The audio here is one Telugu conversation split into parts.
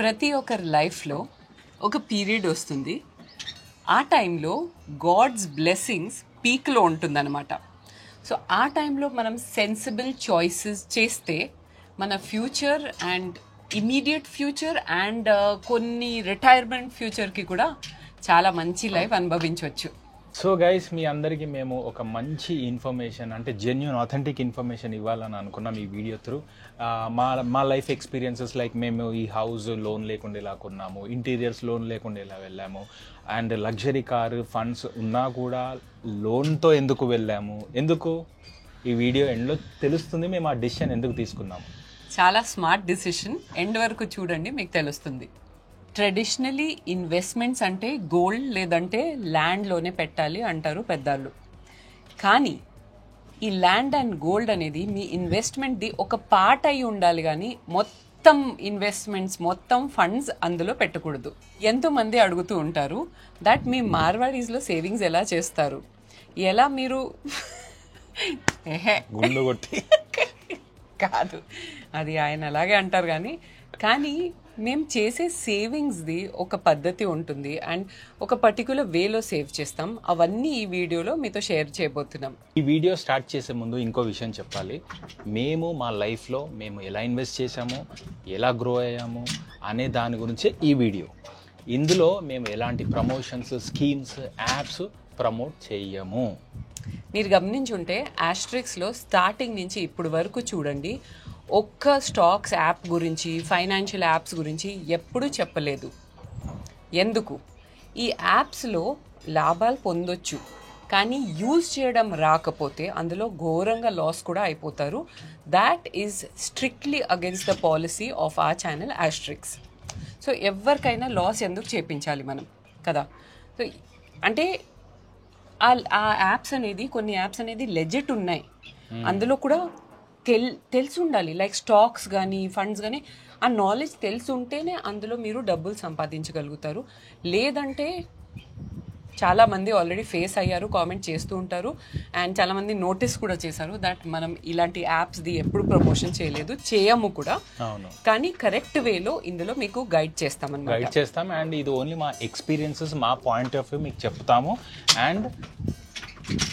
ప్రతి ఒక్కరి లైఫ్లో ఒక పీరియడ్ వస్తుంది. ఆ టైంలో గాడ్స్ బ్లెస్సింగ్స్ పీక్లో ఉంటుందన్నమాట. సో ఆ టైంలో మనం సెన్సిబుల్ చాయిసెస్ చేస్తే మన future and immediate future and కొన్ని రిటైర్మెంట్ ఫ్యూచర్కి కూడా చాలా మంచి లైఫ్ అనుభవించవచ్చు. సో గైస్, మీ అందరికీ మేము ఒక మంచి ఇన్ఫర్మేషన్, అంటే జెన్యూన్ ఆథెంటిక్ ఇన్ఫర్మేషన్ ఇవ్వాలని అనుకున్నాం ఈ వీడియో త్రూ. మా లైఫ్ ఎక్స్పీరియన్సెస్, లైక్ మేము ఈ హౌస్ లోన్ లేకుండా ఇలా కొన్నాము, ఇంటీరియర్స్ లోన్ లేకుండా ఇలా వెళ్ళాము, అండ్ లగ్జరీ కారు ఫండ్స్ ఉన్నా కూడా లోన్తో ఎందుకు వెళ్ళాము, ఎందుకు ఈ వీడియో ఎండ్లో తెలుస్తుంది మేము ఆ డిసిషన్ ఎందుకు తీసుకున్నాము. చాలా స్మార్ట్ డిసిషన్, ఎండ్ వరకు చూడండి మీకు తెలుస్తుంది. ట్రెడిషనలీ ఇన్వెస్ట్మెంట్స్ అంటే గోల్డ్ లేదంటే ల్యాండ్లోనే పెట్టాలి అంటారు పెద్దలు. కానీ ఈ ల్యాండ్ అండ్ గోల్డ్ అనేది మీ ఇన్వెస్ట్మెంట్ది ఒక పార్ట్ అయి ఉండాలి, కానీ మొత్తం ఇన్వెస్ట్మెంట్స్ మొత్తం ఫండ్స్ అందులో పెట్టకూడదు. ఎంతోమంది అడుగుతూ ఉంటారు దట్ మీ మార్వాడీస్లో సేవింగ్స్ ఎలా చేస్తారు, ఎలా మీరు గుండు కొట్టి కాదు, అది ఆయన అలాగే అంటారు. కానీ మేము చేసే సేవింగ్స్ది ఒక పద్ధతి ఉంటుంది అండ్ ఒక పర్టికులర్ వేలో సేవ్ చేస్తాం. అవన్నీ ఈ వీడియోలో మీతో షేర్ చేయబోతున్నాం. ఈ వీడియో స్టార్ట్ చేసే ముందు ఇంకో విషయం చెప్పాలి. మేము మా లైఫ్లో మేము ఎలా ఇన్వెస్ట్ చేసాము, ఎలా గ్రో అయ్యాము అనే దాని గురించే ఈ వీడియో. ఇందులో మేము ఎలాంటి ప్రమోషన్స్, స్కీమ్స్, యాప్స్ ప్రమోట్ చేయము. మీరు గమనించుంటే ఆస్ట్రిక్స్లో స్టార్టింగ్ నుంచి ఇప్పుడు వరకు చూడండి, ఒక్క స్టాక్స్ యాప్ గురించి, ఫైనాన్షియల్ యాప్స్ గురించి ఎప్పుడూ చెప్పలేదు. ఎందుకు? ఈ యాప్స్లో లాభాలు పొందొచ్చు, కానీ యూజ్ చేయడం రాకపోతే అందులో ఘోరంగా లాస్ కూడా అయిపోతారు. That is strictly against the policy of ఆ ఛానల్ ఆస్ట్రిక్స్. సో ఎవరికైనా లాస్ ఎందుకు చేపించాలి మనం కదా. సో అంటే ఆ యాప్స్ అనేది, కొన్ని యాప్స్ అనేది లెజిట్ ఉన్నాయి, అందులో కూడా తెలిసి ఉండాలి. లైక్ స్టాక్స్ కానీ ఫండ్స్ కానీ ఆ నాలెడ్జ్ తెలిసి ఉంటేనే అందులో మీరు డబ్బులు సంపాదించగలుగుతారు. లేదంటే చాలామంది ఆల్రెడీ ఫేస్ అయ్యారు, కామెంట్ చేస్తూ ఉంటారు అండ్ చాలామంది నోటీస్ కూడా చేశారు దట్ మనం ఇలాంటి యాప్స్ది ఎప్పుడు ప్రమోషన్ చేయలేదు, చేయము కూడా. కానీ కరెక్ట్ వేలో ఇందులో మీకు గైడ్ చేస్తాం. అండ్ ఇది ఓన్లీ మా ఎక్స్పీరియన్సెస్, మా పాయింట్ ఆఫ్ వ్యూ మీకు చెప్తాము. అండ్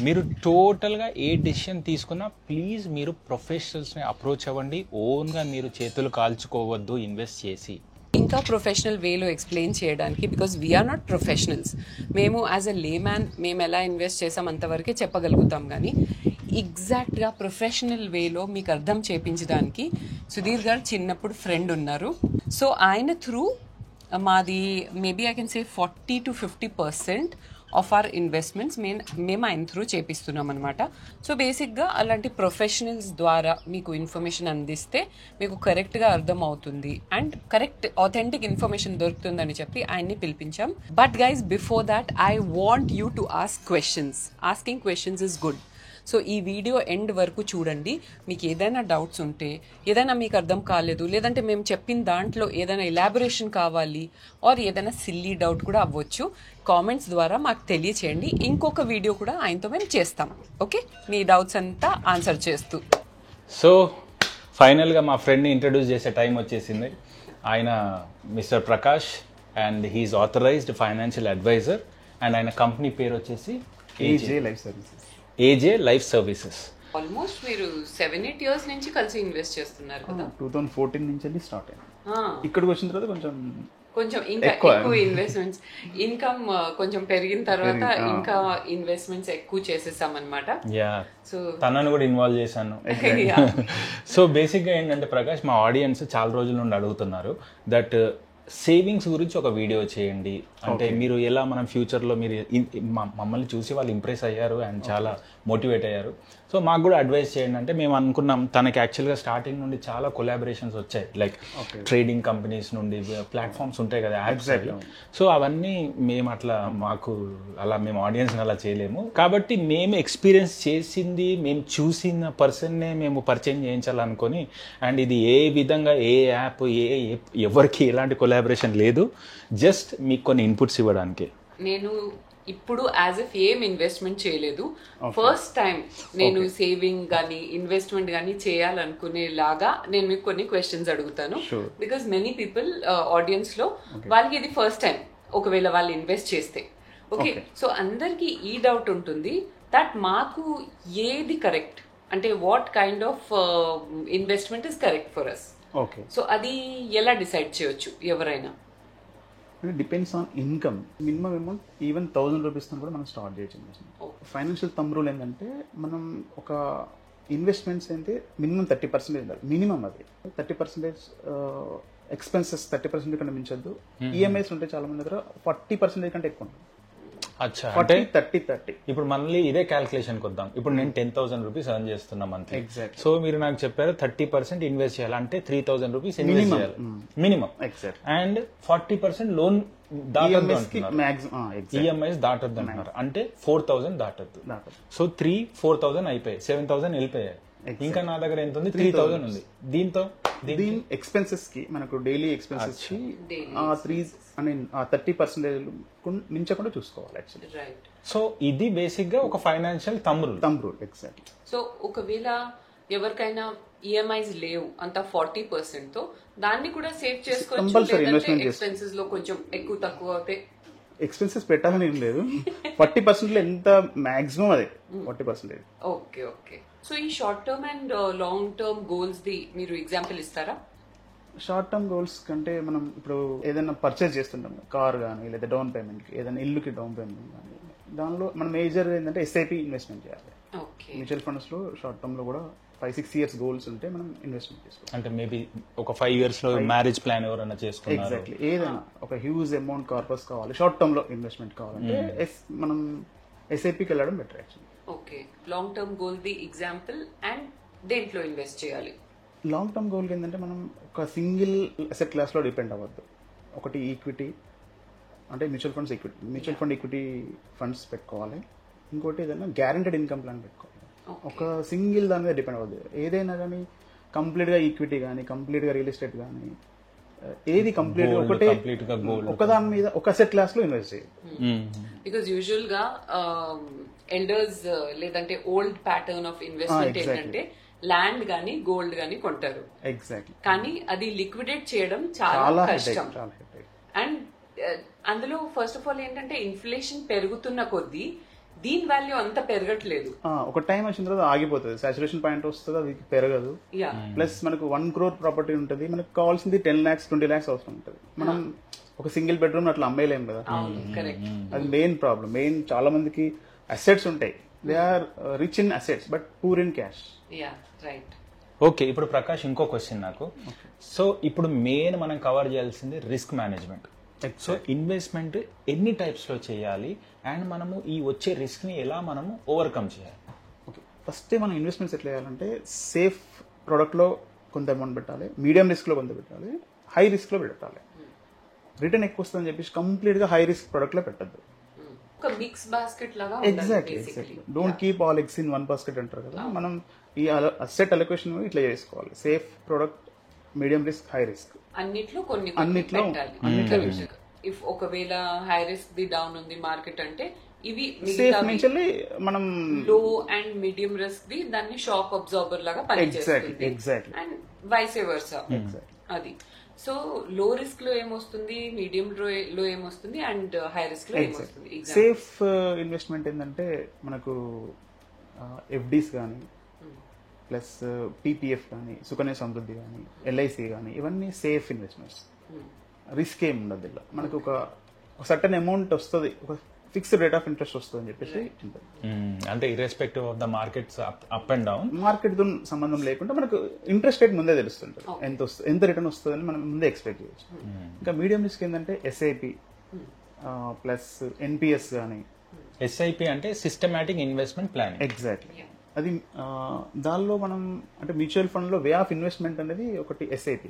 మీరు టోటల్గా ఏ డెసిషన్ తీసుకున్నా ప్లీజ్ మీరు ప్రొఫెషనల్స్ని అప్రోచ్ అవ్వండి. ఓన్గా మీరు చేతులు కాల్చుకోవద్దు ఇన్వెస్ట్ చేసి. ఇంకా ప్రొఫెషనల్ వేలో ఎక్స్ప్లెయిన్ చేయడానికి, బికాజ్ వీఆర్ నాట్ ప్రొఫెషనల్స్. మేము యాజ్ ఎ లేమ్యాన్ మేము ఎలా ఇన్వెస్ట్ చేసాం అంతవరకే చెప్పగలుగుతాం, కానీ ఎగ్జాక్ట్గా ప్రొఫెషనల్ వేలో మీకు అర్థం చేయించడానికి సుధీర్ గారు చిన్నప్పుడు ఫ్రెండ్ ఉన్నారు. సో ఆయన త్రూ మాది maybe I can say 40 to 50% of our investments మేము ఆయన త్రూ చేపిస్తున్నాం అనమాట. సో బేసిక్గా అలాంటి ప్రొఫెషనల్స్ ద్వారా మీకు ఇన్ఫర్మేషన్ అందిస్తే మీకు కరెక్ట్గా అర్థం అవుతుంది అండ్ కరెక్ట్ ఆథెంటిక్ ఇన్ఫర్మేషన్ దొరుకుతుందని చెప్పి ఆయన్ని పిలిపించాం. But guys, before that I want you to ask questions. Asking questions is good. So ఈ వీడియో ఎండ్ వరకు చూడండి. మీకు ఏదైనా డౌట్స్ ఉంటే, ఏదైనా మీకు అర్థం కాలేదు, లేదంటే మేము చెప్పిన దాంట్లో ఏదైనా ఎలాబొరేషన్ కావాలి ఆర్ ఏదైనా సిల్లీ డౌట్ కూడా అవ్వచ్చు, కామెంట్స్ ద్వారా మాకు తెలియచేయండి. ఇంకొక వీడియో కూడా ఆయనతో మేము చేస్తాం. ఓకే, మీ డౌట్స్ అంతా ఆన్సర్ చేస్తూ. సో ఫైనల్గా మా ఫ్రెండ్ని ఇంట్రడ్యూస్ చేసే టైం వచ్చేసింది. ఆయన mister Prakash and he is authorised financial advisor and ఆయన కంపెనీ పేరు వచ్చేసి ఏజే లైఫ్ సర్వీసెస్. ఆల్మోస్ట్ మీరు 7-8 years నుంచి కలిసి ఇన్వెస్ట్ చేస్తున్నారు కదా. 2014 నుంచి స్టార్ట్ అయింది. ఇక్కడికి వచ్చిన తర్వాత కొంచెం ఇంకా ఎక్కువ ఇన్వెస్ట్మెంట్స్, ఇన్కమ్ కొంచెం పెరిగిన తర్వాత ఇంకా ఇన్వెస్ట్మెంట్స్ ఎక్కువ చేసేసాం అనమాట. సో తనను కూడా ఇన్వాల్వ్ చేశాను. సో బేసిక్గా ఏంటంటే ప్రకాష్, మా ఆడియన్స్ చాలా రోజుల నుండి అడుగుతున్నారు దట్ సేవింగ్స్ గురించి ఒక వీడియో చేయండి. అంటే మీరు ఎలా మనం ఫ్యూచర్లో మీరు మమ్మల్ని చూసి వాళ్ళు ఇంప్రెస్ అయ్యారు అండ్ చాలా మోటివేట్ అయ్యారు. సో మాకు కూడా అడ్వైస్ చేయండి అంటే మేము అనుకున్నాం. తనకి యాక్చువల్గా స్టార్టింగ్ నుండి చాలా కొలాబరేషన్స్ వచ్చాయి, లైక్ ట్రేడింగ్ కంపెనీస్ నుండి ప్లాట్ఫామ్స్ ఉంటాయి కదా, యాప్స్. సో అవన్నీ మేము అట్లా మేము ఆడియన్స్ని అలా చేయలేము. కాబట్టి మేము ఎక్స్పీరియన్స్ చేసింది, మేము చూసిన పర్సన్నే మేము పరిచయం చేయించాలనుకొని, అండ్ ఇది ఏ విధంగా ఏ యాప్ ఎవరికి ఎలాంటి కొలాబరేషన్ లేదు, జస్ట్ మీకు కొన్ని ఇన్పుట్స్ ఇవ్వడానికి. నేను ఇప్పుడు యాజ్ ఎఫ్ ఏం ఇన్వెస్ట్మెంట్ చేయలేదు, ఫస్ట్ టైం నేను సేవింగ్ కానీ ఇన్వెస్ట్మెంట్ కానీ చేయాలనుకునేలాగా నేను మీకు కొన్ని క్వశ్చన్స్ అడుగుతాను. బికాస్ మెనీ పీపుల్ ఆడియన్స్ లో వాళ్ళకి ఇది ఫస్ట్ టైం ఒకవేళ వాళ్ళు ఇన్వెస్ట్ చేస్తే. ఓకే, సో అందరికి ఈ డౌట్ ఉంటుంది దట్ మాకు ఏది కరెక్ట్ అంటే what kind of investment is correct for us. Okay, so అది ఎలా డిసైడ్ చేయొచ్చు ఎవరైనా? Depends on income. Minimum amount even 1000 rupees కూడా మనం స్టార్ట్ చేయొచ్చు. ఫైనాన్షియల్ థంబ్ రూల్ ఏంటంటే మనం ఒక ఇన్వెస్ట్మెంట్స్ అయితే మినిమం 30% ఉండాలి. మినిమం అది 30% ఎక్స్పెన్సెస్ 30% కంటే మించద్దు. ఈఎంఐస్ ఉంటే చాలా మంది దగ్గర 40% కంటే ఎక్కువ ఉంటుంది. అచ్చా, అంటే 30 ఇప్పుడు మళ్ళీ ఇదే క్యాల్కులేషన్కి వద్దాం. ఇప్పుడు నేను 10,000 రూపీస్ ఎర్న్ చేస్తున్నా మంత్లీ. ఎగ్జాక్ట్. సో మీరు నాకు చెప్పారు 30% ఇన్వెస్ట్ చేయాలి, అంటే 3,000 రూపీస్ ఇన్వెస్ట్ చేయాలి మినిమం. ఎగ్జాక్ట్. అండ్ 40% లోన్ దాటద్దు అంటున్నారు, ఈఎంఐస్ దాటద్దు అంటున్నారు, అంటే 4,000 దాటద్దు. సో 3,000-4,000 అయిపోయాయి, 7,000 వెళ్ళిపోయాయి. ఇంకా నా దగ్గర ఎంత ఉంది? 3,000 ఉంది. దీంతో దీని ఎక్స్పెన్సెస్ కి మనకు డైలీ ఎక్స్పెన్సెస్ కి 30% మించకుండా చూసుకోవాలి యాక్చువల్లీ. రైట్. సో ఇది బేసిక్ గా ఒక financial thumb rule. Exact. So ఒకవేళ ఎవరికైనా ఈఎంఐస్ లేవు అంత 40% తో దాన్ని కూడా సేవ్ చేసుకోవచ్చు. ఎక్స్పెన్సెస్ లో కొంచెం ఎక్కువ తక్కువ అవుతాయి. ఎక్స్పెన్సెస్ పెట్టాలని ఏం లేదు, 40% లో ఎంత మాక్సిమం అదే 40%. Okay okay. సో ఈ short term and long term goals the మీరు ఎగ్జాంపుల్ ఇస్తారా? షార్ట్ టర్మ్ గోల్స్ కంటే మనం ఇప్పుడు ఏదైనా పర్చేస్ చేస్తుంటాం, కార్ కానీ లేదా డౌన్ పేమెంట్ కి, ఏదైనా ఇల్లుకి డౌన్ పేమెంట్ కానీ, దానిలో మనం మేజర్ ఏంటంటే ఎస్ఐపి ఇన్వెస్ట్మెంట్ చేయాలి. మ్యూచువల్ ఫండ్స్ లో షార్ట్ టర్మ్ లో కూడా 5-6 years గోల్స్ ఉంటే మనం ఇన్వెస్ట్మెంట్ చేసుకోవాలి. అంటే మేబీ ఒక 5 years లో మ్యారేజ్ ప్లాన్ ఎవరైనా చేసుకున్నారు, ఎగ్జాక్ట్లీ ఏదైనా ఒక హ్యూజ్ అమౌంట్ కార్పస్ కావాలి, షార్ట్ టర్మ్ లో ఇన్వెస్ట్మెంట్ కావాలంటే మనం ఎస్ఐపికి వెళ్ళడం better actually. Okay, long term goal the example and దేంట్లో ఇన్వెస్ట్ చేయాలి? లాంగ్ టర్మ్ గోల్ ఏంటంటే మనం ఒక సింగిల్ అసెట్ క్లాస్ లో డిపెండ్ అవ్వద్దు. ఒకటి ఈక్విటీ అంటే mutual funds, mutual fund equity funds పెట్టుకోవాలి. ఇంకోటి ఏదైనా గ్యారెంటెడ్ ఇన్కమ్ ప్లాన్ పెట్టుకోవాలి. ఒక సింగిల్ దాని మీద డిపెండ్ అవ్వద్దు. ఏదైనా కానీ కంప్లీట్ గా ఈక్విటీ కానీ, కంప్లీట్ గా రియల్ ఎస్టేట్ కానీ, ఏది కంప్లీట్ ఒకటే ఒక దాని మీద ఒక అసెట్ క్లాస్ లో ఇన్వెస్ట్ చేయాలి. బికాజ్ యూజువల్ గా ఎల్డర్స్ లేదంటే ఓల్డ్ ప్యాటర్న్ ఆఫ్ ఇన్వెస్ట్మెంట్ ఏంటంటే ల్యాండ్ గానీ గోల్డ్ గానీ కొంటారు. ఎగ్జాక్ట్లీ. కానీ అది లిక్విడేట్ చేయడం చాలా కష్టం. అండ్ అందులో ఫస్ట్ ఆఫ్ ఆల్ ఏంటంటే ఇన్ఫ్లేషన్ పెరుగుతున్న కొద్దీ దీని వాల్యూ అంత పెరగట్లేదు. ఒక టైం వచ్చిన తర్వాత ఆగిపోతుంది, సాచురేషన్ పాయింట్ వస్తుంది, అది పెరగదు. ప్లస్ మనకు 1 crore ప్రాపర్టీ ఉంటుంది, మనకు కావాల్సింది 10 lakhs 20 lakhs అవసరం ఉంటుంది. మనం ఒక సింగిల్ బెడ్రూమ్ అట్లా అమ్మేయలేం కదా. అది మెయిన్ ప్రాబ్లం. చాలా మందికి అసెట్స్ ఉంటాయి, they are rich in assets but poor in cash. Okay, ఇప్పుడు ప్రకాష్ ఇంకో క్వశ్చన్ నాకు. సో ఇప్పుడు మెయిన్ మనం కవర్ చేయాల్సింది రిస్క్ మేనేజ్మెంట్. సో ఇన్వెస్ట్మెంట్ ఎన్ని టైప్స్ లో చేయాలి అండ్ మనము ఈ వచ్చే రిస్క్ ని ఎలా మనము ఓవర్కమ్ చేయాలి? ఓకే, ఫస్ట్ మనం ఇన్వెస్ట్మెంట్స్ ఎట్లా చేయాలంటే సేఫ్ ప్రొడక్ట్ లో కొంత అమౌంట్ పెట్టాలి, మీడియం రిస్క్ లో కొంత పెట్టాలి, హై రిస్క్ లో పెట్టాలి. రిటర్న్ ఎక్కువ వస్తుందని చెప్పేసి కంప్లీట్ గా హై రిస్క్ ప్రొడక్ట్ లో పెట్టద్దు. Exactly. Don't keep all eggs in one basket అంటారు కదా. మనం ఈ అసెట్ అలొకేషన్ ఇట్లా చేసుకోవాలి. Safe product, medium risk, high risk అన్నిట్లో ఇఫ్ ఒకవేళ హై రిస్క్ ది డౌన్ ఉంది మార్కెట్ అంటే ఇవి మనం లో అండ్ మీడియం రిస్క్ ది దాన్ని షాక్ అబ్జార్బర్ లాగా పనిచేస్తుంది. And vice versa. అది సో లో రిస్క్ లో ఏమొస్తుంది, మీడియం లో ఏమొస్తుంది అండ్ హై రిస్క్ లో ఏమొస్తుంది? సేఫ్ ఇన్వెస్ట్మెంట్ ఏంటంటే మనకు ఎఫ్డీస్ కానీ ప్లస్ పీపీఎఫ్ కానీ, సుకన్య సమృద్ధి కానీ, ఎల్ఐసి కానీ, ఇవన్నీ సేఫ్ ఇన్వెస్ట్మెంట్స్. రిస్క్ ఏమి ఉండదు ఇలా. మనకు ఒక సర్టన్ అమౌంట్ వస్తుంది, ఒక ఫిక్స్డ్ రేట్ ఆఫ్ ఇంట్రెస్ట్ వస్తుంది అని చెప్పేసి ఉంటుంది. అంటే irrespective of the markets up and down, market తో సంబంధం లేకుండా మనకు ఇంట్రెస్ట్ రేట్ ముందే తెలుస్తుంటుంది, ఎంత రిటర్న్ వస్తుందని మనం ముందే ఎక్స్పెక్ట్ చేయొచ్చు. ఇంకా మీడియం రిస్క్ ఏంటంటే ఎస్ఐపి ప్లస్ ఎన్పిఎస్ కానీ. ఎస్ఐపి అంటే సిస్టమాటిక్ ఇన్వెస్ట్మెంట్ ప్లాన్. ఎగ్జాక్ట్లీ. అది దానిలో మనం అంటే మ్యూచువల్ ఫండ్ లో వే ఆఫ్ ఇన్వెస్ట్మెంట్ అనేది ఒకటి ఎస్ఐపి.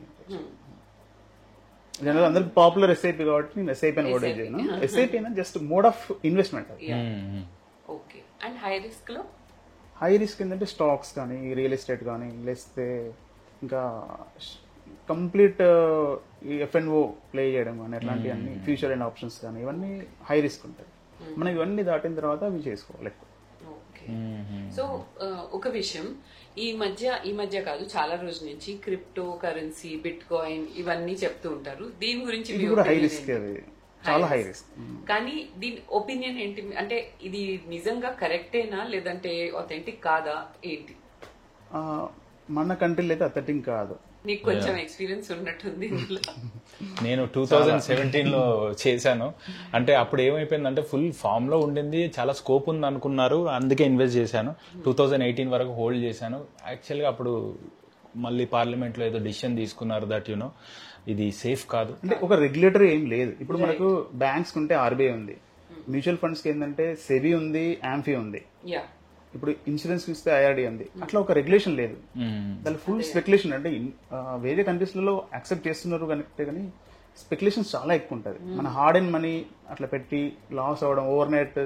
జనరల్ అందరికి పాపులర్ ఎస్ఐపి కాబట్టి నేను ఎస్ఐపి అని ఓడే చేయను. ఎస్ఐపి అనేది just mode of investment. Okay. And high risk లో? హై రిస్క్ ఏంటంటే స్టాక్స్ కానీ, రియల్ ఎస్టేట్ కానీ, లేస్తే ఇంకా కంప్లీట్ ఈ ఎఫ్ఎన్ఓ ప్లే చేయడం కానీ, అట్లాంటివన్నీ ఫ్యూచర్ అండ్ ఆప్షన్స్ కానీ, ఇవన్నీ హై రిస్క్ ఉంటాయి. మనం ఇవన్నీ దాటిన తర్వాత అవి చేసుకోవాలి. ఓకే. సో ఒక విషయం, ఈ మధ్య కాదు చాలా రోజుల నుంచి క్రిప్టో కరెన్సీ, బిట్ కాయిన్ ఇవన్నీ చెప్తూ ఉంటారు. దీని గురించి ఇది కూడా హై రిస్క్, అది చాలా హై రిస్క్. కానీ దీని ఒపీనియన్ ఏంటి? అంటే ఇది నిజంగా కరెక్టేనా లేదంటే అథెంటిక్ కాదా ఏంటి? మన కంట్రీలో అయితే అథెంటిక్ కాదు. నీకు కొంచెం ఎక్స్పీరియన్స్ ఉన్నట్టుంది ఇందులో. నేను 2017లో చేశాను. అంటే అప్పుడు ఏమైపోయిందంటే ఫుల్ ఫామ్ లో ఉండింది, చాలా స్కోప్ ఉంది అనుకున్నారు, అందుకే ఇన్వెస్ట్ చేశాను. 2018 వరకు హోల్డ్ చేశాను. యాక్చువల్గా అప్పుడు మళ్ళీ పార్లమెంట్ లో ఏదో డిసిషన్ తీసుకున్నారు దట్ యునో ఇది సేఫ్ కాదు. అంటే ఒక రెగ్యులేటరీ ఏం లేదు. ఇప్పుడు మనకు బ్యాంక్స్ ఉంటే ఆర్బీఐ ఉంది, మ్యూచువల్ ఫండ్స్ కి ఏంటంటే సెబీ ఉంది, యాంఫీ ఉంది, ఇప్పుడు ఇన్సూరెన్స్ ఇస్తే ఐఆర్డీ ఉంది. అట్లా ఒక రెగ్యులేషన్ లేదు. దాని ఫుల్ స్పెక్యులేషన్. అంటే వేరే కంట్రీస్ లలో యాక్సెప్ట్ చేస్తున్నారు కానీ స్పెక్యులేషన్స్ చాలా ఎక్కువ ఉంటుంది. మన హార్డ్ అండ్ మనీ అట్లా పెట్టి లాస్ అవ్వడం, ఓవర్ నైట్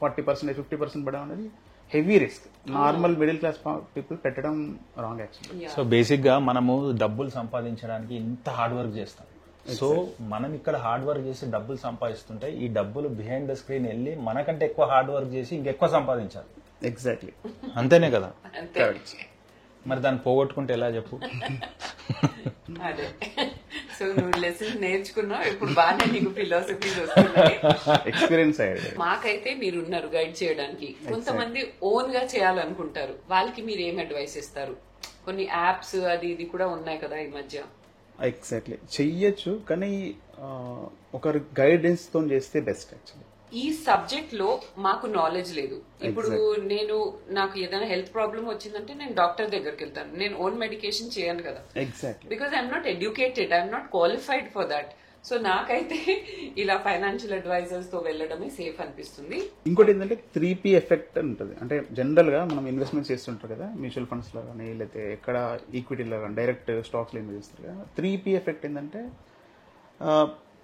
40%, 50% పడడం అనేది heavy risk. Normal middle class people పెట్టడం రాంగ్ యాక్చువల్లీ. సో బేసిక్ గా మనము డబ్బులు సంపాదించడానికి ఇంత హార్డ్ వర్క్ చేస్తాం. సో మనం ఇక్కడ హార్డ్ వర్క్ చేసి డబ్బులు సంపాదిస్తుంటే ఈ డబ్బులు బిహైండ్ ద స్క్రీన్ వెళ్ళి మనకంటే ఎక్కువ హార్డ్ వర్క్ చేసి ఇంకెక్కువ సంపాదించాలి. ఎగ్జాక్ట్లీ, అంతేనే కదా. మరి దాన్ని పోగొట్టుకుంటే ఎలా చెప్పు? అదే. సో నువ్వు లెసన్ నేర్చుకున్నావు, ఇప్పుడు బాగానే నీకు ఫిలాసఫీస్ వస్తున్నాయి, ఎక్స్పీరియన్స్ అయ్యాడు. మాకైతే మీరు ఉన్నారు గైడ్ చేయడానికి. కొంతమంది ఓన్ గా చేయాలనుకుంటారు, వాళ్ళకి మీరు ఏం అడ్వైస్ ఇస్తారు? కొన్ని యాప్స్ అది ఇది కూడా ఉన్నాయి కదా ఈ మధ్య. ఎగ్జాక్ట్లీ చెయ్యొచ్చు, కానీ ఒకరి గైడెన్స్ తో చేస్తే బెస్ట్ యాక్చువల్లీ. ఈ సబ్జెక్ట్ లో మాకు నాలెడ్జ్ లేదు. ఇప్పుడు నాకు ఏదైనా హెల్త్ ప్రాబ్లం వచ్చిందంటే నేను డాక్టర్ దగ్గరికి వెళ్తాను, నేను ఓన్ మెడికేషన్ చేయను కదా. Exactly, because I'm not educated, I'm not qualified for that. So నాకైతే ఇలా ఫైనాన్షియల్ అడ్వైజర్స్ తో వెళ్ళడమే సేఫ్ అనిపిస్తుంది. ఇంకోటి ఏంటంటే 3P ఎఫెక్ట్ ఉంటుంది. అంటే జనరల్ గా మనం ఇన్వెస్ట్మెంట్ చేస్తుంటారు కదా, మ్యూచువల్ ఫండ్స్ లో కానీ లేకపోతే ఎక్కడ ఈక్విటీలో కానీ డైరెక్ట్ స్టాక్స్ లో ఇన్వెస్ట్ చేస్తారు కదా. 3P ఎఫెక్ట్ ఏంటంటే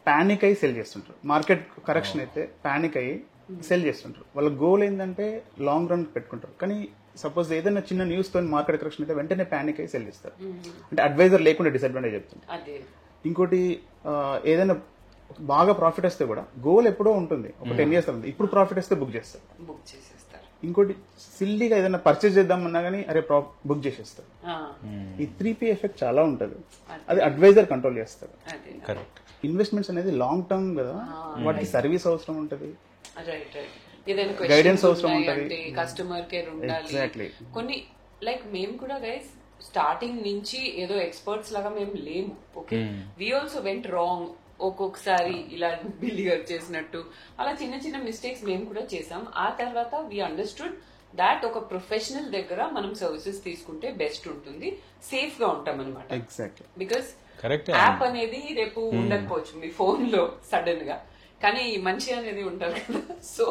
పానిక్ అయ్యి సెల్ చేస్తుంటారు. మార్కెట్ కరెక్షన్ అయితే పానిక్ అయ్యి సెల్ చేస్తుంటారు. వాళ్ళ గోల్ ఏంటంటే లాంగ్ రన్ పెట్టుకుంటారు. కానీ సపోజ్ ఏదైనా చిన్న న్యూస్ తో మార్కెట్ కరెక్షన్ అయితే వెంటనే పానిక్ అయ్యి సెల్ చేస్తారు. అంటే అడ్వైజర్ లేకుండా డిసడ్వాంటేజ్ చెప్తుంది. ఇంకోటి ఏదైనా బాగా ప్రాఫిట్ వస్తే కూడా గోల్ ఎప్పుడో ఉంటుంది, ఒక 10 years ఉంది, ఇప్పుడు ప్రాఫిట్ వస్తే బుక్ చేస్తారు. ఇంకోటి సిల్లీగా ఏదైనా పర్చేజ్ చేద్దామన్నా కానీ అరే బుక్ చేసేస్తారు. ఈ 3P ఎఫెక్ట్ చాలా ఉంటుంది, అది అడ్వైజర్ కంట్రోల్ చేస్తారు. కరెక్ట్. ఇన్వెస్ట్మెంట్స్ అనేది లాంగ్ టర్మ్ కదా, వాటికి సర్వీస్ అవసరం ఉంటుంది, గైడెన్స్ అవసరం ఉంటుంది, కస్టమర్ కేర్ ఉండాలి. కొన్ని లైక్ మేము కూడా గైస్ స్టార్టింగ్ నుంచి ఏదో ఎక్స్పర్ట్స్ లాగా మేము లేము. Okay, we also went wrong. ఒక్కొక్కసారి ఇలా బిలియర్ చేసినట్టు అలా చిన్న చిన్న మిస్టేక్స్ మేము కూడా చేసాం. ఆ తర్వాత వి అండర్స్టూడ్ దాట్ ఒక ప్రొఫెషనల్ దగ్గర మనం సర్వీసెస్ తీసుకుంటే బెస్ట్ ఉంటుంది, సేఫ్ గా ఉంటాం అనమాట. బికాస్ యాప్ అనేది రేపు ఉండకపోవచ్చు మీ ఫోన్ లో సడన్ గా, కానీ మనిషి అనేది ఉంటారు కదా. So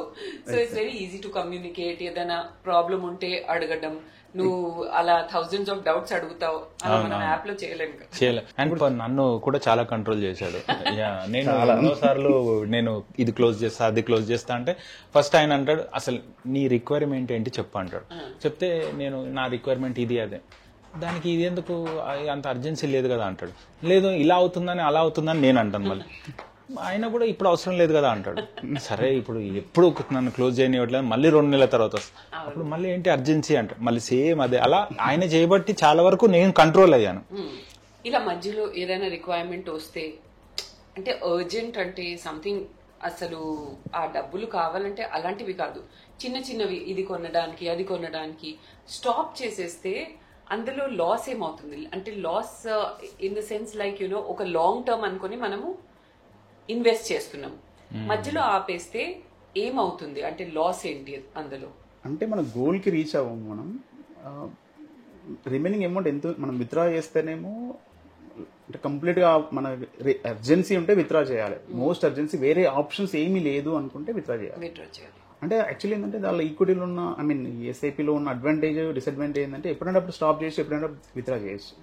it's very easy to communicate. ఏదైనా ప్రాబ్లం ఉంటే అడగడం, నువ్వు అలా థౌజండ్స్ ఆఫ్ డౌట్స్ అడుగుతావు, అలా మనం యాప్ లో చేయలేము. అండ్ నన్ను కూడా చాలా కంట్రోల్ చేశాడు. నేను ఎన్నోసార్లు నేను ఇది క్లోజ్ చేస్తా అది క్లోజ్ చేస్తా అంటే ఫస్ట్ ఆయన అంటాడు అసలు నీ రిక్వైర్మెంట్ ఏంటి చెప్పు అంటాడు. చెప్తే నేను నా రిక్వైర్మెంట్ ఇది అదే, దానికి ఇది ఎందుకు అంత అర్జెన్సీ లేదు కదా అంటాడు. లేదు ఇలా అవుతుందని అలా అవుతుందని నేను అంటాను. మళ్ళీ ఆయన కూడా ఇప్పుడు అవసరం లేదు కదా అంటాడు. సరే ఇప్పుడు ఎప్పుడు నన్ను క్లోజ్ చేయనివ్వట్లేదు, మళ్ళీ 2 నెలల తర్వాత వస్తుంది, అప్పుడు మళ్ళీ ఏంటి అర్జెన్సీ అంటాడు. మళ్ళీ సేమ్ అదే, అలా ఆయన చేయబట్టి చాలా వరకు నేను కంట్రోల్ అయ్యాను. ఇలా మధ్యలో ఏదైనా రిక్వైర్మెంట్ వస్తే, అంటే అర్జెంట్ అంటే సంథింగ్ అసలు ఆ డబ్బులు కావాలంటే అలాంటివి కాదు, చిన్న చిన్నవి ఇది కొనడానికి అది కొనడానికి స్టాప్ చేసేస్తే అందులో లాస్ ఏమవుతుంది అంటే loss in the sense like you know ఒక లాంగ్ టర్మ్ అనుకుని మనము ఇన్వెస్ట్ చేస్తున్నాం, మధ్యలో ఆపేస్తే ఏమవుతుంది అంటే లాస్ ఏంటి అందులో? అంటే మన గోల్ కి రీచ్ అవ్వము. మనం రిమైనింగ్ అమౌంట్ ఎంత మనం విత్డ్రా చేస్తేనేమో అంటే కంప్లీట్ గా మన అర్జెన్సీ ఉంటే విత్డ్రా చేయాలి. మోస్ట్ అర్జెన్సీ వేరే ఆప్షన్స్ ఏమీ లేదు అనుకుంటే విత్డ్రా చేయాలి. అంటే యాక్చువల్లీ ఏంటంటే దానిలో ఈక్విటీలో ఉన్న ఐ మీన్ ఎస్ఐపిలో ఉన్న అడ్వాంటేజ్ డిసడ్వాంటేజ్ ఏంటంటే ఎప్పుడైనా స్టాప్ చేసి ఎప్పుడైనా విత్డ్రా చేయొచ్చు.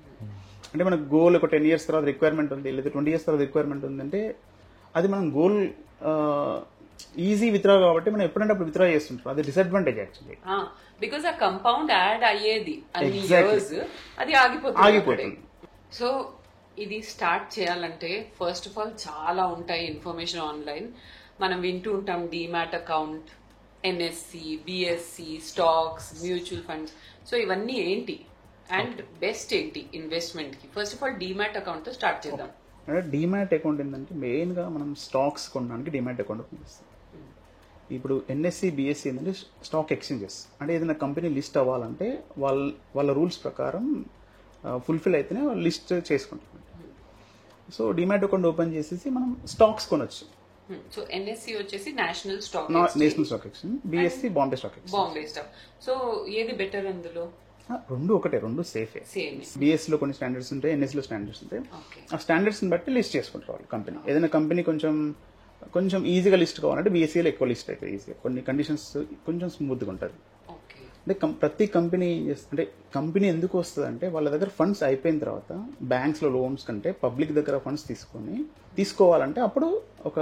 అంటే మన గోల్ ఒక 10 years తర్వాత రిక్వైర్మెంట్ ఉంది లేదా 20 years తర్వాత రిక్వైర్మెంట్ ఉందంటే అది మనం గోల్ ఈజీ విత్డ్రా కాబట్టి మనం ఎప్పుడంటే అప్పుడు విత్డ్రా చేస్తుంటాం. అది డిసడ్వాంటేజ్ యాక్చువల్లీ, బికాస్ ఆ కంపౌండ్ యాడ్ అయ్యేది అన్ని ఇయర్స్ అది ఆగిపోతుంది. సో ఇది స్టార్ట్ చేయాలంటే ఫస్ట్ ఆఫ్ ఆల్ చాలా ఉంటాయి ఇన్ఫర్మేషన్ ఆన్లైన్. మనం వింటూ ఉంటాం demat account, NSE, BSE, stocks, mutual funds. So ఇవన్నీ ఏంటి అండ్ బెస్ట్ ఏంటి ఇన్వెస్ట్మెంట్ కి? First of all demat account తో స్టార్ట్ చేద్దాం. డీమ్యాట్ అకౌంట్ ఏంటంటే మెయిన్గా మనం స్టాక్స్ కొనడానికి డీమ్యాట్ అకౌంట్ ఉపయోగిస్తాం. ఇప్పుడు ఎన్ఎస్సి, బిఎస్సి ఏంటంటే స్టాక్ ఎక్స్చేంజెస్. అంటే ఏదైనా కంపెనీ లిస్ట్ అవ్వాలంటే వాళ్ళ రూల్స్ ప్రకారం ఫుల్ఫిల్ అయితేనే వాళ్ళు లిస్ట్ చేసుకుంటాం. సో డీమ్యాట్ అకౌంట్ ఓపెన్ చేసేసి మనం స్టాక్స్ కొనొచ్చు. సో ఎన్ఎస్సి వచ్చేసి national stock national stock exchange, BSc Bombay stock exchange. Bombay stock. So ఏది బెటర్ అందులో? రెండు ఒకటే, రెండు సేఫే. సేమ్. బిఎస్సిలో కొన్ని స్టాండర్డ్స్ ఉంటాయి, ఎన్ఎస్సిలో స్టాండర్డ్స్ ఉంటాయి. ఓకే. ఆ స్టాండర్డ్స్ని బట్టి లిస్ట్ చేసుకుంటారు వాళ్ళు కంపెనీ. ఏదైనా కంపెనీ కొంచెం ఈజీగా లిస్ట్ కావాలంటే బీఎస్సీలో ఎక్కువ లిస్ట్ అవుతుంది ఈజీగా. కొన్ని కండిషన్స్ కొంచెం స్మూత్గా ఉంటుంది. ఓకే. అంటే ప్రతి కంపెనీ అంటే కంపెనీ ఎందుకు వస్తుంది అంటే వాళ్ళ దగ్గర ఫండ్స్ అయిపోయిన తర్వాత బ్యాంక్స్లో లోన్స్ కంటే పబ్లిక్ దగ్గర ఫండ్స్ తీసుకోవాలంటే అప్పుడు ఒక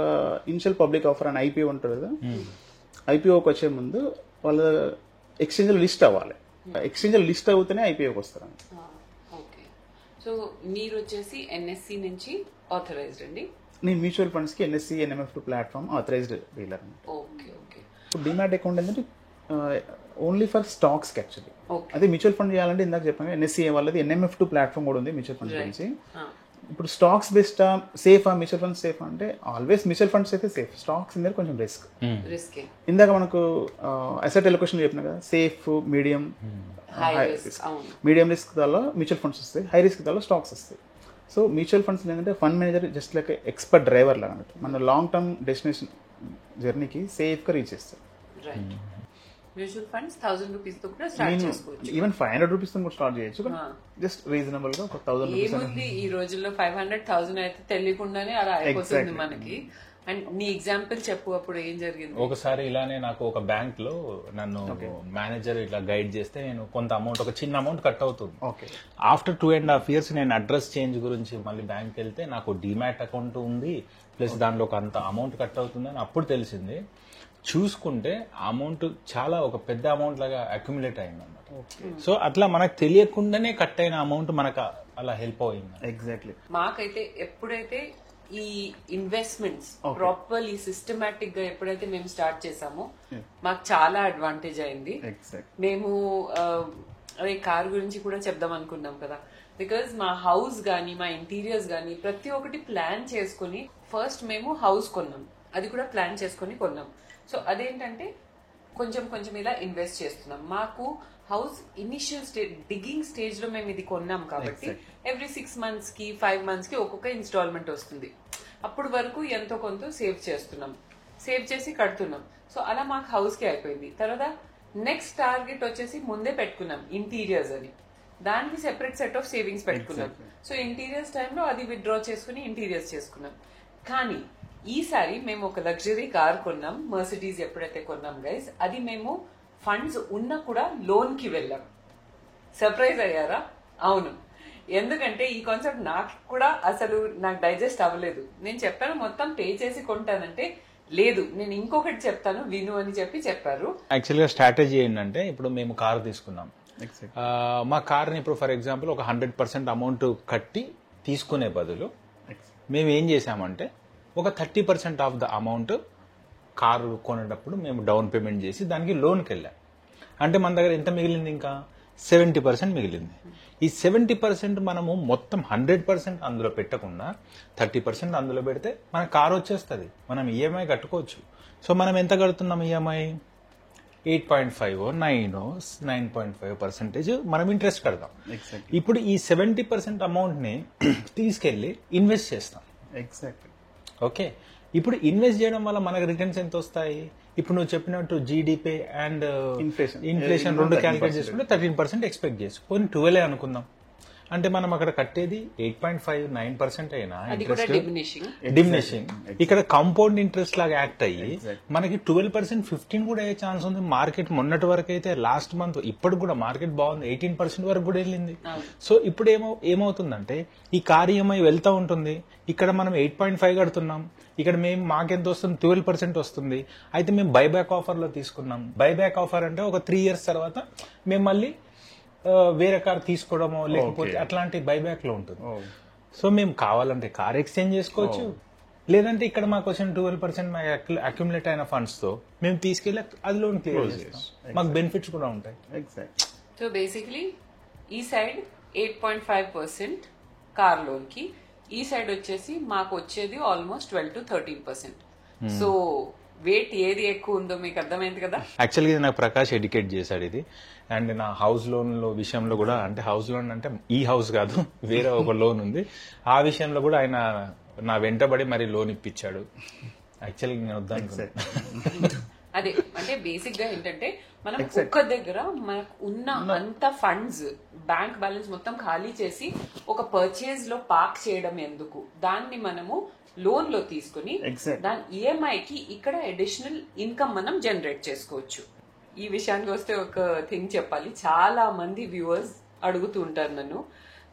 ఇనిషియల్ పబ్లిక్ ఆఫర్ అని ఐపీఓ ఉంటుంది కదా, ఐపీఓకి వచ్చే ముందు వాళ్ళ ఎక్స్చేంజ్లో లిస్ట్ అవ్వాలి. ఎక్స్చేంజ్లో లిస్ట్ అవుతూనే ఐపీఓకి వస్తారు. ఓకే. సో మీరు వచ్చేసి ఎన్ఎస్సి నుంచి ఆథరైజ్డ్ అండి? నేను మ్యూచువల్ ఫండ్స్ కి NSE NMF2 platform authorised dealer. Okay. Okay. ఇప్పుడు డీమ్యాట్ అకౌంట్ ఏంటంటే ఓన్లీ ఫర్ స్టాక్స్ కి యాక్చువల్లీ. అదే మ్యూచువల్ ఫండ్ చేయాలంటే ఇందాక చెప్పాను ఎన్ఎస్సి వాళ్ళది NMF2 ప్లాట్ఫామ్ కూడా ఉంది మ్యూచువల్ ఫండ్స్ గురించి. ఇప్పుడు స్టాక్స్ బెస్టా సేఫా, మ్యూచువల్ ఫండ్స్ సేఫా అంటే ఆల్వేస్ మ్యూచువల్ ఫండ్స్ అయితే సేఫ్. స్టాక్స్ ఇందర కొంచెం రిస్క్. ఇందాక మనకు అసెట్ ఎలొకేషన్ చెప్పిన కదా, safe, medium, high risk. Medium risk దానిలో మ్యూచువల్ ఫండ్స్ వస్తాయి, హై రిస్క్ దానిలో స్టాక్స్ వస్తాయి. సో మ్యూచువల్ ఫండ్స్ ఏంటంటే fund manager just like expert driver లాగా అన్నట్టు మన లాంగ్ టర్మ్ డెస్టినేషన్ జర్నీకి సేఫ్గా రీచ్ చేస్తారు. మ్యూచువల్ ఫండ్స్ 1000 రూపీస్ తో కూడా స్టార్ట్ చేసుకోవచ్చు. ఈవెన్ 500 రూపీస్ తో కూడా స్టార్ట్ చేయొచ్చు. జస్ట్ రీజనబుల్ గా ఒక 1000 రూపీస్. ఏముంది ఈ రోజుల్లో 500,000 అయితే తెలియకుండానే అలా అయిపోతుంది మనకి. అండ్ నీ ఎగ్జాంపుల్ చెప్పు, అప్పుడు ఏం జరిగింది? ఒకసారి ఇలానే నాకు ఒక బ్యాంక్ లో నన్ను మేనేజర్ ఇట్లా గైడ్ చేస్తే నేను కొంత అమౌంట్, ఒక చిన్న అమౌంట్ కట్ అవుతుంది. ఆఫ్టర్ 2.5 years నేను అడ్రస్ చేంజ్ గురించి మళ్ళీ బ్యాంక్ వెళ్తే నాకు డీమ్యాట్ అకౌంట్ ఉంది ప్లస్ దానిలో ఒక అంత అమౌంట్ కట్ అవుతుందని అప్పుడు తెలిసింది. చూసుకుంటే అమౌంట్ చాలా ఒక పెద్ద అమౌంట్ లాగా అక్యుములేట్ అయింది అన్నమాట. సో అట్లా మనకు తెలియకుండానే కట్ అయిన అమౌంట్ మనకు అలా హెల్ప్ అయింది. ఎగ్జాక్ట్లీ. మాకైతే ఎప్పుడైతే ఈ ఇన్వెస్ట్మెంట్స్ ప్రాపర్లీ సిస్టమాటిక్ గా ఎప్పుడైతే మేము స్టార్ట్ చేసామో మాకు చాలా అడ్వాంటేజ్ అయింది. మేము అదే కార్ గురించి కూడా చెప్దాం అనుకున్నాం కదా, బికాజ్ మా హౌస్ గానీ మా ఇంటీరియర్స్ గానీ ప్రతి ఒక్కటి ప్లాన్ చేసుకుని ఫస్ట్ మేము హౌస్ కొన్నాం, అది కూడా ప్లాన్ చేసుకుని కొన్నాం. సో అదేంటంటే కొంచెం కొంచెం ఇలా ఇన్వెస్ట్ చేస్తున్నాం. మాకు house initial stage, digging stage లో మేము ఇది కొన్నాం కాబట్టి ఎవ్రీ 6 months కి 5 months కి ఒక్కొక్క ఇన్స్టాల్మెంట్ వస్తుంది. అప్పుడు వరకు ఎంతో కొంత సేవ్ చేస్తున్నాం, సేవ్ చేసి కడుతున్నాం. సో అలా మాకు హౌస్ కి అయిపోయింది. తర్వాత నెక్స్ట్ టార్గెట్ వచ్చేసి ముందే పెట్టుకున్నాం ఇంటీరియర్స్ అని, దానికి సెపరేట్ సెట్ ఆఫ్ సేవింగ్స్ పెట్టుకున్నాం. సో ఇంటీరియర్స్ టైంలో అది విత్డ్రా చేసుకుని ఇంటీరియర్స్ చేసుకున్నాం. కానీ ఈసారి మేము ఒక లగ్జరీ కార్ కొన్నాం, మర్సిడీస్ ఎప్పుడైతే కొన్నాం గైస్, అది మేము ఫండ్స్ ఉన్నా కూడా లోన్ కి వెళ్ళాం. సర్ప్రైజ్ అయ్యారా? అవును. ఎందుకంటే ఈ కాన్సెప్ట్ నాకు కూడా అసలు నాకు డైజెస్ట్ అవ్వలేదు. నేను చెప్పాను మొత్తం పే చేసి కొంటానంటే, లేదు నేను ఇంకొకటి చెప్తాను విను అని చెప్పారు. యాక్చువల్గా స్ట్రాటజీ ఏంటంటే, ఇప్పుడు మేము కార్ తీసుకున్నాం, మా కార్ని ఇప్పుడు ఫర్ ఎగ్జాంపుల్ ఒక 100% అమౌంట్ కట్టి తీసుకునే బదులు మేము ఏం చేసామంటే ఒక 30% ఆఫ్ ద అమౌంట్ కారు కొనేటప్పుడు మేము డౌన్ పేమెంట్ చేసి దానికి లోన్కి వెళ్ళాం. అంటే మన దగ్గర ఎంత మిగిలింది? ఇంకా 70% మిగిలింది. ఈ 70% మనము మొత్తం 100% అందులో పెట్టకుండా 30% అందులో పెడితే మన కారు వచ్చేస్తుంది, మనం ఈఎంఐ కట్టుకోవచ్చు. సో మనం ఎంత కడుతున్నాం ఈఎంఐ? 8.5 9.5% మనం ఇంట్రెస్ట్ కడతాం. ఇప్పుడు ఈ 70% అమౌంట్ని తీసుకెళ్ళి ఇన్వెస్ట్ చేస్తాం. ఎగ్జాక్ట్లీ. ఓకే, ఇప్పుడు ఇన్వెస్ట్ చేయడం వల్ల మనకు రిటర్న్స్ ఎంత వస్తాయి? ఇప్పుడు నువ్వు చెప్పినట్టు జీడిపి అండ్ ఇన్ఫ్లేషన్ రెండు క్యాలిక్యులేట్ చేసుకుంటే 13% ఎక్స్పెక్ట్ చేసు, కొన్ని 12 అనుకుందాం. అంటే మనం అక్కడ కట్టేది 8.5-9% అయినా ఇంట్రెస్ట్ డిమినిషింగ్, ఇక్కడ కాంపౌండ్ ఇంట్రెస్ట్ లాగా యాక్ట్ అయ్యి మనకి 12% 15 కూడా అయ్యే ఛాన్స్ ఉంది. మార్కెట్ మొన్నటి వరకు అయితే లాస్ట్ మంత్ ఇప్పుడు కూడా మార్కెట్ బాగుంది, 18% వరకు కూడా వెళ్ళింది. సో ఇప్పుడు ఏమవుతుందంటే ఈ కార్ ఈఎంఐ వెళ్తూ ఉంటుంది, ఇక్కడ మనం 8.5 కడుతున్నాం, ఇక్కడ మేము మాకెంత వస్తుంది? 12% వస్తుంది. అయితే మేము బైబ్యాక్ ఆఫర్ లో తీసుకున్నాం. బైబ్యాక్ ఆఫర్ అంటే ఒక 3 years తర్వాత మేము మళ్ళీ వేరే కార్ తీసుకోవడమో లేకపోతే అట్లాంటి బైబ్యాక్ లో ఉంటుంది. సో మేము కావాలంటే కార్ ఎక్స్చేంజ్ చేసుకోవచ్చు, లేదంటే ఇక్కడ మాకు వచ్చిన 12% మా అక్యుములేట్ అయిన ఫండ్స్ తో మేము తీసుకెళ్ళి అది లోన్ క్లియర్ చేస్తాం. మాకు బెనిఫిట్స్ కూడా ఉంటాయి. ఎగ్జాక్ట్. సో బేసిక్లీ ఈ సైడ్ 8.5% కార్ లోన్ కి, ఈ సైడ్ వచ్చేసి మాకు వచ్చేది ఆల్మోస్ట్ 12 to 13%. సో వెయిట్ ఏది ఎక్కువ ఉందో మీకు అర్థమైంది కదా. యాక్చువల్గా ఇది నాకు ప్రకాష్ ఎడ్యుకేట్ చేశాడు ఇది. అండ్ నా హౌస్ లోన్ విషయంలో కూడా, అంటే హౌస్ లోన్ అంటే ఈ హౌస్ కాదు, వేరే ఒక లోన్ ఉంది, ఆ విషయంలో కూడా ఆయన నా వెంటబడి మరి లోన్ ఇప్పించాడు. యాక్చువల్గా నేను వద్దాను. అదే అంటే బేసిక్ గా ఏంటంటే మనం ఒక్క దగ్గర మనకు ఉన్న అంత ఫండ్స్ బ్యాంక్ బ్యాలెన్స్ మొత్తం ఖాళీ చేసి ఒక పర్చేజ్ లో పార్క్ చేయడం ఎందుకు, దాన్ని మనము లోన్ లో తీసుకుని దాని ఈఎంఐ కి ఇక్కడ అడిషనల్ ఇన్కమ్ మనం జనరేట్ చేసుకోవచ్చు. ఈ విషయానికి వస్తే ఒక థింగ్ చెప్పాలి, చాలా మంది వ్యూవర్స్ అడుగుతూ ఉంటారు నన్ను,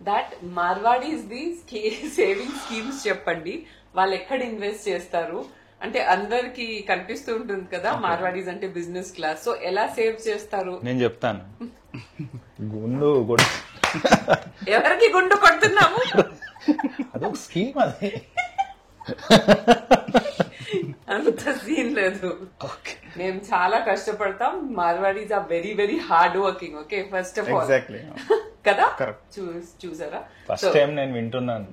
that Marwaris the saving schemes చెప్పండి, వాళ్ళు ఎక్కడ ఇన్వెస్ట్ చేస్తారు అంటే అందరికి కనిపిస్తూ ఉంటుంది కదా మార్వాడీస్ అంటే బిజినెస్ క్లాస్, సో ఎలా సేవ్ చేస్తారు నేను చెప్తాను. ఎవరికి గుండు కొడుతున్నాము, అదొక స్కీమ్, అది అంత సీన్ లేదు. మేము చాలా కష్టపడతాం. Marwaris are very very hard working. Okay, first of all కదా, చూసారా? ఫస్ట్ టైం నేను వింటున్నాను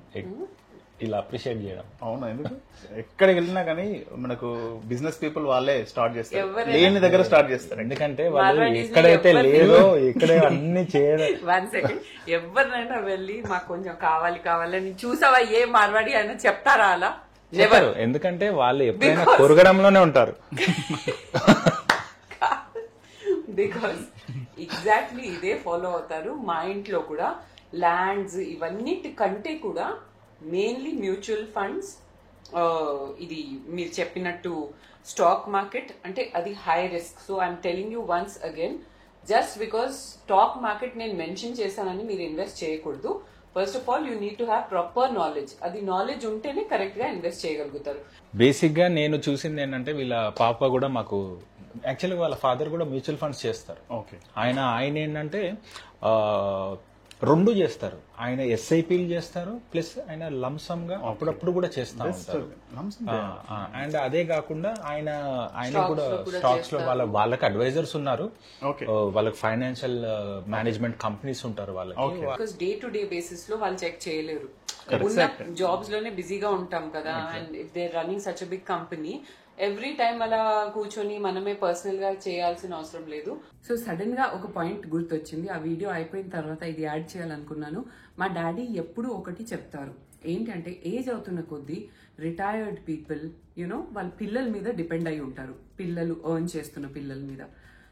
ఇలా అప్రిషియేట్ చేయడం. అవును, ఎందుకు ఎక్కడికి వెళ్ళినా కానీ మనకు బిజినెస్ పీపుల్ వాళ్ళే స్టార్ట్ చేస్తారు, లేని దగ్గర స్టార్ట్ చేస్తారు. ఎందుకంటే వాళ్ళు ఎక్కడైతే లేదో ఇక్కడే అన్ని చేయడం. 1 సెకండ్, ఎవరినైనా వెళ్ళి మాకు కొంచెం కావాలని చూసావా ఏ మార్వాడి అయినా చెప్తారా అలా? చెప్పారు, ఎందుకంటే వాళ్ళు ఎప్పుడైనా కొరగడంలోనే ఉంటారు. బికాస్ ఎగ్జాక్ట్లీ ఇదే ఫాలో అవుతారు. మా ఇంట్లో కూడా ల్యాండ్స్ ఇవన్నిటి కంటే కూడా మెయిన్లీ మ్యూచువల్ ఫండ్స్, ఇది మీరు చెప్పినట్టు స్టాక్ మార్కెట్ అంటే అది high risk. So I'm telling you once again, just because stock market నేను మెన్షన్ చేశానని మీరు ఇన్వెస్ట్ చేయకూడదు. First of all you need to have proper knowledge. అది నాలెడ్జ్ ఉంటేనే కరెక్ట్ గా ఇన్వెస్ట్ చేయగలుగుతారు. బేసిక్ గా నేను చూసింది ఏంటంటే వీళ్ళ పాప కూడా మాకు యాక్చువల్గా వాళ్ళ ఫాదర్ కూడా మ్యూచువల్ ఫండ్స్ చేస్తారు. ఓకే, ఆయన ఏంటంటే 2 చేస్తారు. ఆయన ఎస్ఐపీలు చేస్తారు, ప్లస్ ఆయన లంసమ్ గా అప్పుడప్పుడు కూడా చేస్తా ఉంటారు. అండ్ అదే కాకుండా ఆయన కూడా స్టాక్స్ లో వాళ్ళకి అడ్వైజర్స్ ఉన్నారు, వాళ్ళకి ఫైనాన్షియల్ మేనేజ్మెంట్ కంపెనీస్ ఉంటారు వాళ్ళకి. డే టు డే బేసిస్ లో వాళ్ళు చెక్ చేయలేరు. ఉన్న జాబ్స్ లోనే బిజీగా ఉంటాం కదా, and if they running such big company every time అలా కూర్చొని మనమే పర్సనల్ గా చేయాల్సిన అవసరం లేదు. సో సడన్ గా ఒక పాయింట్ గుర్తొచ్చింది, ఆ వీడియో అయిపోయిన తర్వాత ఇది యాడ్ చేయాలనుకున్నాను. మా డాడీ ఎప్పుడు ఒకటి చెప్తారు, ఏంటంటే ఏజ్ అవుతున్న కొద్దీ రిటైర్డ్ పీపుల్ వాళ్ళ పిల్లల మీద డిపెండ్ అయి ఉంటారు, పిల్లలు ఎర్న్ చేస్తున్న పిల్లల మీద.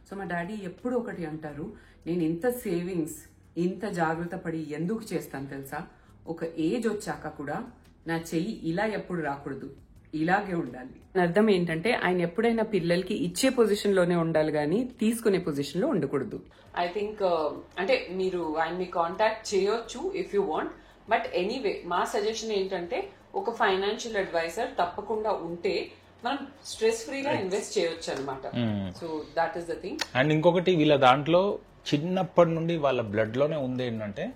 సో మా డాడీ ఎప్పుడు ఒకటి అంటారు, నేను ఇంత సేవింగ్స్ ఇంత జాగ్రత్త పడి ఎందుకు చేస్తాను తెలుసా, ఒక ఏజ్ వచ్చాక కూడా నా చెయ్యి ఇలా ఎప్పుడు రాకూడదు, ఇలాగే ఉండాలి. అర్థం ఏంటంటే ఆయన ఎప్పుడైనా పిల్లలకి ఇచ్చే పొజిషన్ లోనే ఉండాలి కానీ తీసుకునే పొజిషన్ లో ఉండకూడదు. ఐ థింక్ అంటే మీరు ఆయన్ని కాంటాక్ట్ చేయొచ్చు if you want, but anyway మా సజెషన్ ఏంటంటే ఒక ఫైనాన్షియల్ అడ్వైజర్ తప్పకుండా ఉంటే మనం స్ట్రెస్ ఫ్రీగా ఇన్వెస్ట్ చేయొచ్చు అనమాట. So that is the thing. And ఇంకొకటి వీళ్ళ దాంట్లో చిన్నప్పటి నుండి వాళ్ళ బ్లడ్ లోనే ఉంది ఏంటంటే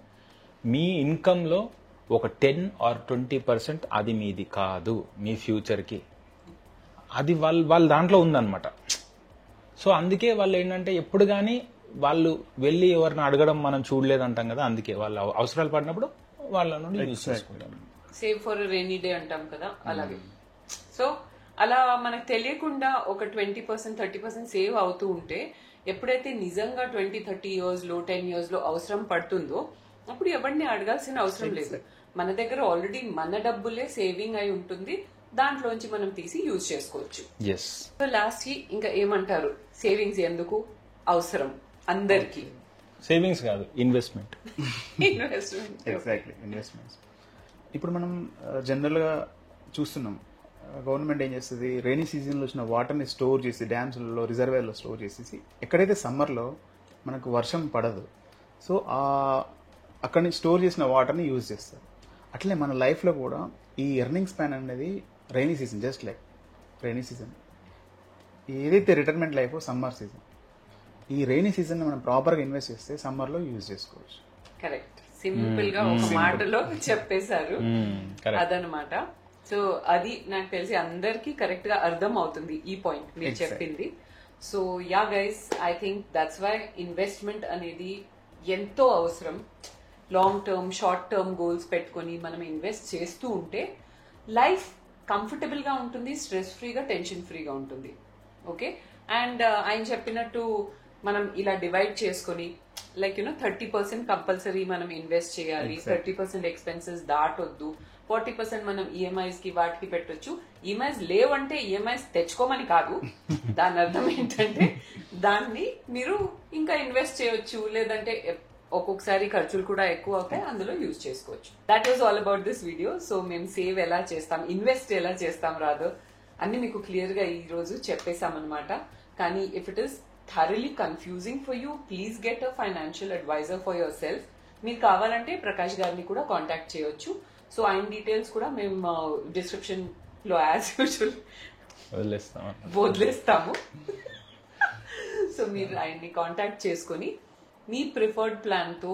మీ ఇన్కమ్ లో ఒక 10 or 20% అది మీది కాదు, మీ ఫ్యూచర్కి, అది వాళ్ళ దాంట్లో ఉందన్నమాట. సో అందుకే వాళ్ళు ఏంటంటే ఎప్పుడు కానీ వాళ్ళు వెళ్ళి ఎవరిని అడగడం మనం చూడలేదంటాం కదా, అందుకే వాళ్ళు అవసరాలు పడినప్పుడు వాళ్ళ నుండి యూజ్ చేసుకుంటారు. సేవ్ ఫర్ రెయినీ డే అంటాం కదా, అలాగే. సో అలా మనకు తెలియకుండా ఒక 20% 30% సేవ్ అవుతూ ఉంటే ఎప్పుడైతే నిజంగా 20-30 years లో 10 years లో అవసరం పడుతుందో అప్పుడు ఎవరిని అడగాల్సిన అవసరం లేదు. మన దగ్గర ఆల్రెడీ మన డబ్బులే సేవింగ్ అయి ఉంటుంది, దాంట్లోంచి మనం తీసి యూజ్ చేసుకోవచ్చు. సో లాస్ట్ కి ఇంకా ఏమంటారు, సేవింగ్స్ ఎందుకు అవసరం అందరికి? సేవింగ్స్ కాదు, ఇన్వెస్ట్మెంట్. Exactly, investments. ఇప్పుడు మనం జనరల్ గా చూస్తున్నాం, గవర్నమెంట్ ఏం చేస్తుంది, రైనీ సీజన్ లో వచ్చిన వాటర్ని స్టోర్ చేసి డ్యామ్స్లలో రిజర్వేర్లో స్టోర్ చేసేసి ఎక్కడైతే సమ్మర్లో మనకు వర్షం పడదు, సో అక్కడి నుంచి స్టోర్ చేసిన వాటర్ని యూజ్ చేస్తారు. అట్లే మన లైఫ్లో కూడా ఈ ఎర్నింగ్ స్పాన్ అనేది rainy season, just like rainy season ఏదైతే రిటైర్మెంట్ లైఫ్ సమ్మర్ సీజన్, ఈ రైనీ సీజన్ మనం ప్రాపర్గా ఇన్వెస్ట్ చేస్తే సమ్మర్లో యూజ్ చేసుకోవచ్చు. కరెక్ట్, సింపుల్ గా ఒక మాటలో చెప్పేశారు, అదనమాట. సో అది నాకు తెలిసి అందరికి కరెక్ట్ గా అర్థం అవుతుంది ఈ పాయింట్ మీరు చెప్పింది. So ya guys, I think that's why investment అనేది ఎంతో అవసరం. Long term, short term goals పెట్టుకొని మనం ఇన్వెస్ట్ చేస్తూ ఉంటే లైఫ్ కంఫర్టబుల్ గా ఉంటుంది, స్ట్రెస్ ఫ్రీగా, టెన్షన్ ఫ్రీగా ఉంటుంది. ఓకే, అండ్ ఆయన చెప్పినట్టు మనం ఇలా డివైడ్ చేసుకొని లైక్ 30% కంపల్సరీ మనం ఇన్వెస్ట్ చేయాలి, 30% ఎక్స్పెన్సెస్ దాటొద్దు, 40% మనం ఈఎంఐస్ కి వాటికి పెట్టొచ్చు. ఈఎంఐస్ లేవంటే ఈఎంఐస్ తెచ్చుకోమని కాదు, దాని అర్థం ఏంటంటే దాన్ని మీరు ఇంకా ఇన్వెస్ట్ చేయొచ్చు, లేదంటే ఒక్కొక్కసారి ఖర్చులు కూడా ఎక్కువ అవుతాయి, అందులో యూజ్ చేసుకోవచ్చు. That was all about this video. So మేము సేవ్ ఎలా చేస్తాం, ఇన్వెస్ట్ ఎలా చేస్తాం రాదు అన్ని మీకు క్లియర్ గా ఈ రోజు చెప్పేసాం అనమాట. కానీ if it is thoroughly confusing for you, please get a financial advisor for yourself. మీరు కావాలంటే ప్రకాష్ గారిని కూడా కాంటాక్ట్ చేయొచ్చు. సో ఆయన డీటెయిల్స్ కూడా మేము డిస్క్రిప్షన్ లో యాజ్ యూజువల్ వదిలేస్తాము. సో మీరు ఆయన్ని కాంటాక్ట్ చేసుకొని మీ ప్రిఫర్డ్ ప్లాన్ తో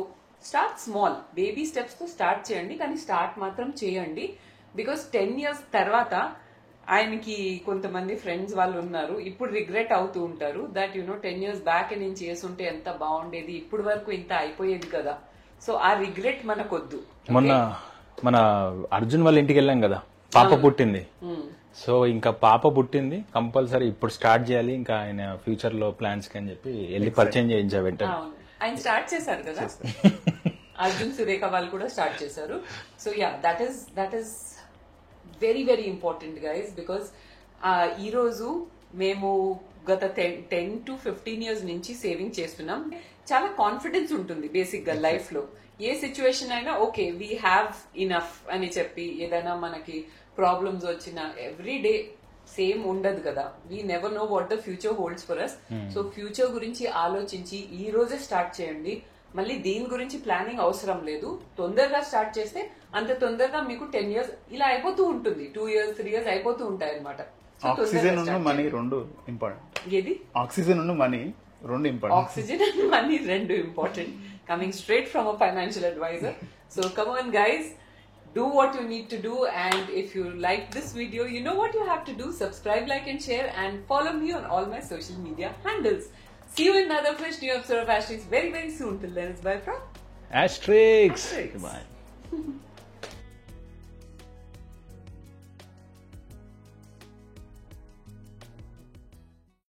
స్టార్ట్ స్మాల్, బేబీ స్టెప్స్ తో స్టార్ట్ చేయండి, కానీ స్టార్ట్ మాత్రం చేయండి. బికాస్ 10 years తర్వాత ఆయనకి కొంతమంది ఫ్రెండ్స్ వాళ్ళు ఉన్నారు, ఇప్పుడు రిగ్రెట్ అవుతూ ఉంటారు దట్ 10 years బ్యాక్ నేను చేసుంటే ఎంత బాగుండేది, ఇప్పుడు వరకు ఇంత అయిపోయేది కదా. సో ఆ రిగ్రెట్ మనకొద్దు. మొన్న మన అర్జున్ వాళ్ళ ఇంటికి వెళ్ళాం కదా, పాప పుట్టింది. సో ఇంకా పాప పుట్టింది, కంపల్సరీ ఇప్పుడు స్టార్ట్ చేయాలి ఇంకా ఆయన ఫ్యూచర్ లో ప్లాన్స్ అని చెప్పి వెళ్ళి పరిచయం చేయించా వెంటనే. ఆయన స్టార్ట్ చేశారు కదా, అర్జున్ సురేఖ వాళ్ళు కూడా స్టార్ట్ చేశారు. So yeah, that is very very important guys. Because ఈ రోజు మేము గత 10 to 15 years నుంచి సేవింగ్ చేస్తున్నాం. చాలా కాన్ఫిడెన్స్ ఉంటుంది బేసిక్ గా లైఫ్ లో. ఏ సిచ్యువేషన్ అయినా ఓకే వీ హ్యావ్ ఇనఫ్ అని చెప్పి, ఏదైనా మనకి ప్రాబ్లమ్స్ వచ్చినా ఎవ్రీ డే సేమ్ ఉండదు కదా. We never know what the future holds for us. So future గురించి ఆలోచించి ఈ రోజే స్టార్ట్ చేయండి. మళ్ళీ దీని గురించి ప్లానింగ్ అవసరం లేదు, తొందరగా స్టార్ట్ చేస్తే అంత తొందరగా మీకు 10 years ఇలా అయిపోతూ ఉంటుంది, 2 years 3 years అయిపోతూ ఉంటాయి అనమాట. ఆక్సిజన్ మనీ రెండు ఇంపార్టెంట్. ఏది ఆక్సిజన్ మనీ రెండు ఇంపార్టెంట్. ఆక్సిజన్ అండ్ మనీ రెండు important. Coming straight from a financial advisor. So come on guys, do what you need to do, and if you like this video, you know what you have to do. Subscribe, like and share, and follow me on all my social media handles. See you in another fresh new episode of Asterix very very soon. Till then, it's bye from Asterix. Asterix. Bye.